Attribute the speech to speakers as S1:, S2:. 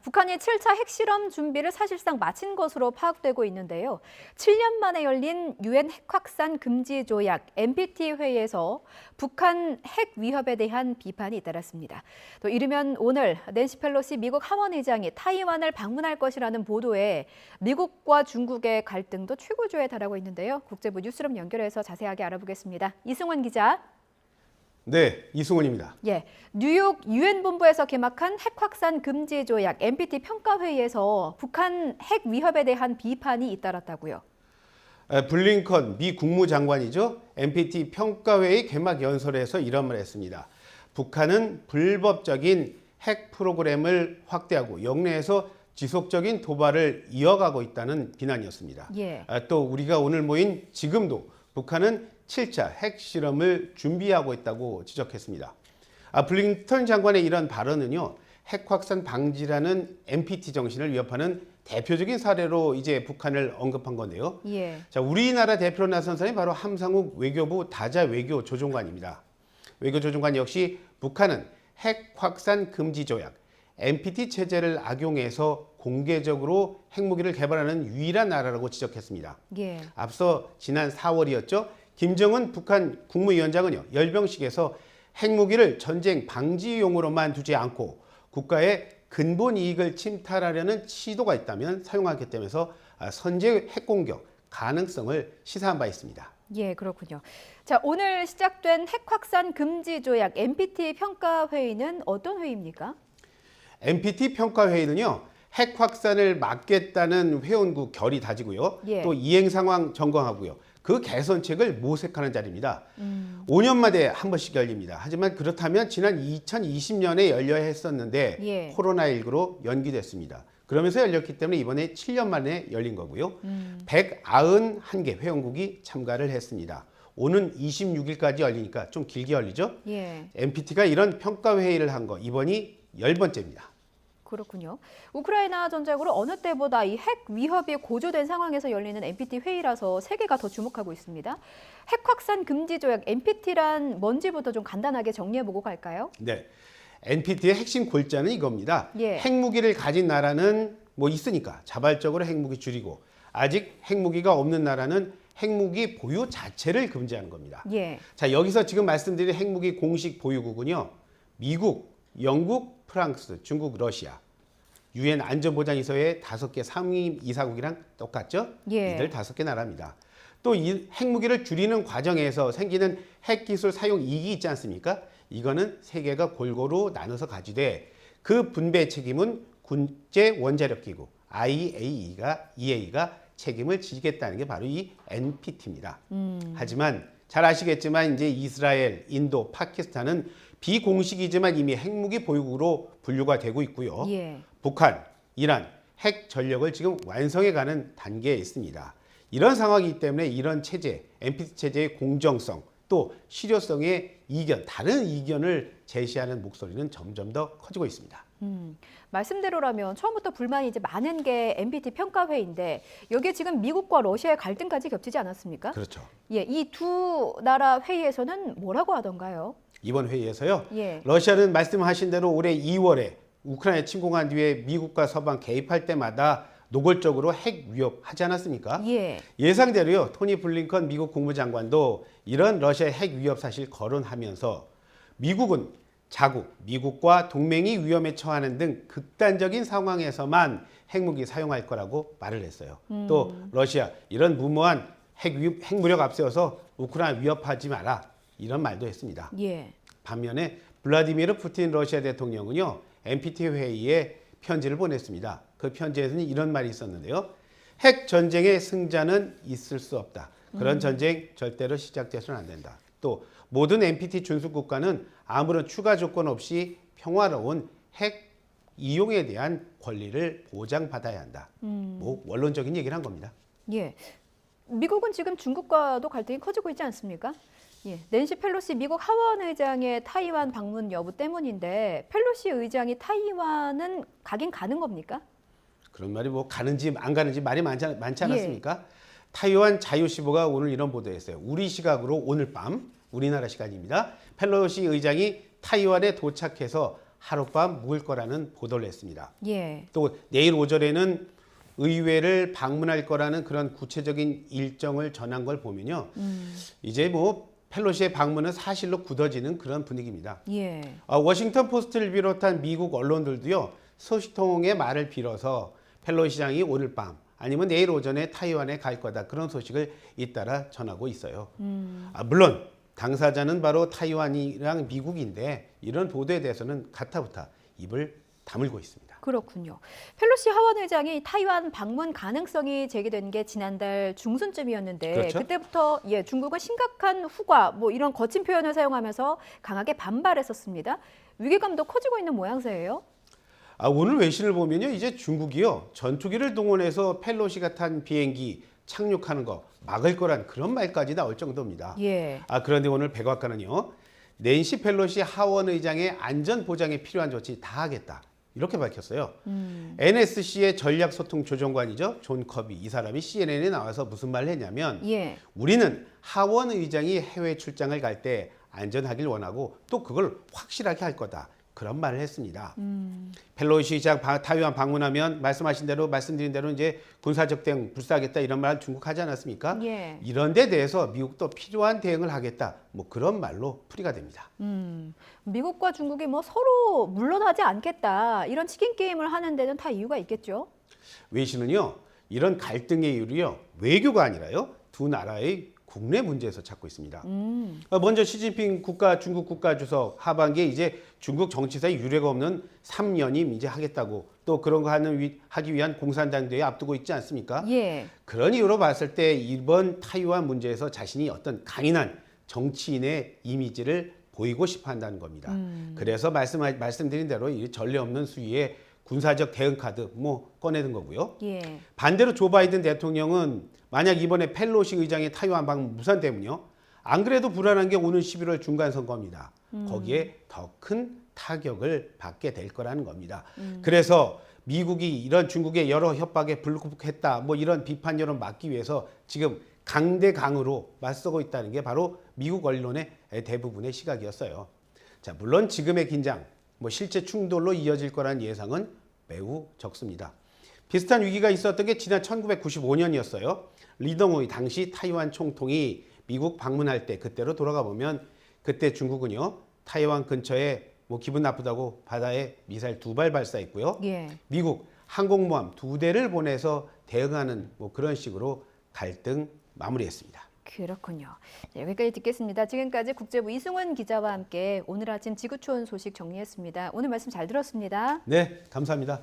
S1: 북한이 7차 핵실험 준비를 사실상 마친 것으로 파악되고 있는데요. 7년 만에 열린 유엔 핵확산 금지 조약 NPT 회의에서 북한 핵 위협에 대한 비판이 잇따랐습니다. 또 이르면 오늘 낸시 펠로시 미국 하원의장이 타이완을 방문할 것이라는 보도에 미국과 중국의 갈등도 최고조에 달하고 있는데요. 국제부 뉴스룸 연결해서 자세하게 알아보겠습니다. 이승원 기자.
S2: 네, 이승훈입니다.
S1: 예, 뉴욕 유엔 본부에서 개막한 핵 확산 금지 조약 NPT 평가 회의에서 북한 핵 위협에 대한 비판이 잇따랐다고요.
S2: 블링컨 미 국무장관이죠. NPT 평가회의 개막 연설에서 이런 말을 했습니다. 북한은 불법적인 핵 프로그램을 확대하고 영내에서 지속적인 도발을 이어가고 있다는 비난이었습니다.
S1: 예.
S2: 또 우리가 오늘 모인 지금도 북한은 7차 핵실험을 준비하고 있다고 지적했습니다. 블링컨 장관의 이런 발언은요, 핵 확산 방지라는 NPT 정신을 위협하는 대표적인 사례로 이제 북한을 언급한 건데요.
S1: 예.
S2: 자, 우리나라 대표로 나선 사람이 바로 함상욱 외교부 다자 외교조종관입니다. 외교조종관 역시 북한은 핵 확산 금지 조약 NPT 체제를 악용해서 공개적으로 핵무기를 개발하는 유일한 나라라고 지적했습니다.
S1: 예.
S2: 앞서 지난 4월이었죠. 김정은 북한 국무위원장은요, 열병식에서 핵무기를 전쟁 방지용으로만 두지 않고 국가의 근본 이익을 침탈하려는 시도가 있다면 사용하겠다면서 선제 핵공격 가능성을 시사한 바 있습니다.
S1: 예, 그렇군요. 자, 오늘 시작된 핵 확산 금지 조약 NPT 평가 회의는 어떤 회의입니까?
S2: NPT 평가회의는요, 핵 확산을 막겠다는 회원국 결의 다지고요.
S1: 예.
S2: 또 이행 상황 점검하고요. 그 개선책을 모색하는 자리입니다. 5년마다 한 번씩 열립니다. 하지만 그렇다면 지난 2020년에 열려야 했었는데
S1: 예.
S2: 코로나19로 연기됐습니다. 그러면서 열렸기 때문에 이번에 7년 만에 열린 거고요. 191개 회원국이 참가를 했습니다. 오는 26일까지 열리니까 좀 길게 열리죠.
S1: 예.
S2: NPT가 이런 평가회의를 한 거 이번이 10번째입니다.
S1: 그렇군요. 우크라이나 전쟁으로 어느 때보다 이 핵 위협이 고조된 상황에서 열리는 NPT 회의라서 세계가 더 주목하고 있습니다. 핵 확산 금지 조약 NPT란 뭔지부터 좀 간단하게 정리해보고 갈까요?
S2: 네, NPT의 핵심 골자는 이겁니다.
S1: 예.
S2: 핵무기를 가진 나라는 뭐 있으니까 자발적으로 핵무기 줄이고 아직 핵무기가 없는 나라는 핵무기 보유 자체를 금지하는 겁니다.
S1: 예.
S2: 자, 여기서 지금 말씀드린 핵무기 공식 보유국은요, 미국, 영국, 프랑스, 중국, 러시아, 유엔 안전보장이사회 5개 상임 이사국이랑 똑같죠?
S1: 예.
S2: 이들 5개 나라입니다. 또 이 핵무기를 줄이는 과정에서 생기는 핵기술 사용 이익이 있지 않습니까? 이거는 세계가 골고루 나눠서 가지되 그 분배 책임은 국제원자력기구 EA가 책임을 지겠다는 게 바로 이 NPT입니다. 하지만 잘 아시겠지만 이제 이스라엘, 인도, 파키스탄은 비공식이지만 이미 핵무기 보유국으로 분류가 되고 있고요.
S1: 예.
S2: 북한, 이란, 핵 전력을 지금 완성해가는 단계에 있습니다. 이런 상황이기 때문에 이런 체제, NPT 체제의 공정성, 또 실효성의 이견, 다른 이견을 제시하는 목소리는 점점 더 커지고 있습니다.
S1: 말씀대로라면 처음부터 불만이 이제 많은 게 NPT 평가회의인데 여기에 지금 미국과 러시아의 갈등까지 겹치지 않았습니까?
S2: 그렇죠.
S1: 예, 이 두 나라 회의에서는 뭐라고 하던가요?
S2: 이번 회의에서요.
S1: 예.
S2: 러시아는 말씀하신 대로 올해 2월에 우크라이나 침공한 뒤에 미국과 서방 개입할 때마다 노골적으로 핵 위협하지 않았습니까?
S1: 예.
S2: 예상대로요. 토니 블링컨 미국 국무장관도 이런 러시아의 핵 위협 사실 거론하면서 미국은 자국, 미국과 동맹이 위험에 처하는 등 극단적인 상황에서만 핵무기 사용할 거라고 말을 했어요. 또 러시아 이런 무모한 핵무력 앞세워서 우크라이나 위협하지 마라 이런 말도 했습니다.
S1: 예.
S2: 반면에 블라디미르 푸틴 러시아 대통령은요, NPT 회의에 편지를 보냈습니다. 그 편지에서는 이런 말이 있었는데요. 핵 전쟁의 승자는 있을 수 없다. 그런 전쟁 절대로 시작돼서는 안 된다. 또 모든 NPT 준수 국가는 아무런 추가 조건 없이 평화로운 핵 이용에 대한 권리를 보장받아야 한다. 뭐 원론적인 얘기를 한 겁니다.
S1: 예. 미국은 지금 중국과도 갈등이 커지고 있지 않습니까? 예. 낸시 펠로시 미국 하원의장의 타이완 방문 여부 때문인데 펠로시 의장이 타이완은 가긴 가는 겁니까?
S2: 그런 말이 뭐 가는지 안 가는지 말이 많지 않았습니까? 예. 타이완 자유시보가 오늘 이런 보도했어요. 우리 시각으로 오늘 밤 우리나라 시간입니다. 펠로시 의장이 타이완에 도착해서 하룻밤 묵을 거라는 보도를 했습니다.
S1: 예.
S2: 또 내일 오전에는 의회를 방문할 거라는 그런 구체적인 일정을 전한 걸 보면요. 이제 뭐 펠로시의 방문은 사실로 굳어지는 그런 분위기입니다.
S1: 예.
S2: 워싱턴 포스트를 비롯한 미국 언론들도요. 소식통의 말을 빌어서 펠로시 장이 오늘 밤 아니면 내일 오전에 타이완에 갈 거다. 그런 소식을 잇따라 전하고 있어요. 물론 당사자는 바로 타이완이랑 미국인데 이런 보도에 대해서는 가타부타 입을 다물고 있습니다.
S1: 그렇군요. 펠로시 하원 의장이 타이완 방문 가능성이 제기된 게 지난달 중순쯤이었는데
S2: 그렇죠?
S1: 그때부터 중국은 심각한 후과 뭐 이런 거친 표현을 사용하면서 강하게 반발했었습니다. 위기감도 커지고 있는 모양새예요.
S2: 오늘 외신을 보면요. 이제 중국이요. 전투기를 동원해서 펠로시가 탄 비행기 착륙하는 거 막을 거란 그런 말까지 나올 정도입니다.
S1: 예.
S2: 그런데 오늘 백악관은요. 낸시 펠로시 하원 의장의 안전 보장에 필요한 조치 다 하겠다. 이렇게 밝혔어요. NSC의 전략소통조정관이죠. 존 커비 이 사람이 CNN에 나와서 무슨 말을 했냐면
S1: 예.
S2: 우리는 하원 의장이 해외 출장을 갈 때 안전하길 원하고 또 그걸 확실하게 할 거다. 그런 말을 했습니다. 펠로시 장 타이완 방문하면 말씀드린 대로 이제 군사적 대응 불사하겠다 이런 말 중국 하지 않았습니까?
S1: 예.
S2: 이런 데 대해서 미국도 필요한 대응을 하겠다. 뭐 그런 말로 풀이가 됩니다.
S1: 미국과 중국이 뭐 서로 물러나지 않겠다 이런 치킨 게임을 하는 데는 다 이유가 있겠죠.
S2: 외신은요. 이런 갈등의 이유를요. 외교가 아니라요. 두 나라의 국내 문제에서 찾고 있습니다. 먼저 시진핑 중국 국가주석 하반기에 이제 중국 정치사에 유례가 없는 3연임 이제 하겠다고 또 그런 거 하기 위한 공산당 대회 앞두고 있지 않습니까?
S1: 예.
S2: 그런 이유로 봤을 때 이번 타이완 문제에서 자신이 어떤 강인한 정치인의 이미지를 보이고 싶어 한다는 겁니다. 그래서 말씀드린 대로 이 전례 없는 수위의 군사적 대응 카드 뭐 꺼내는 거고요.
S1: 예.
S2: 반대로 조 바이든 대통령은 만약 이번에 펠로시 의장의 타이완 방문 무산되면요. 안 그래도 불안한 게 오는 11월 중간 선거입니다. 거기에 더 큰 타격을 받게 될 거라는 겁니다. 그래서 미국이 이런 중국의 여러 협박에 불복했다 뭐 이런 비판 여론 막기 위해서 지금 강대강으로 맞서고 있다는 게 바로 미국 언론의 대부분의 시각이었어요. 자, 물론 지금의 긴장 뭐 실제 충돌로 이어질 거라는 예상은 매우 적습니다. 비슷한 위기가 있었던 게 지난 1995년이었어요. 리덩우이 당시 타이완 총통이 미국 방문할 때 그때로 돌아가 보면 그때 중국은요. 타이완 근처에 뭐 기분 나쁘다고 바다에 미사일 2발 발사했고요.
S1: 예.
S2: 미국 항공모함 2대를 보내서 대응하는 뭐 그런 식으로 갈등 마무리했습니다.
S1: 그렇군요. 네, 여기까지 듣겠습니다. 지금까지 국제부 이승훈 기자와 함께 오늘 아침 지구촌 소식 정리했습니다. 오늘 말씀 잘 들었습니다.
S2: 네, 감사합니다.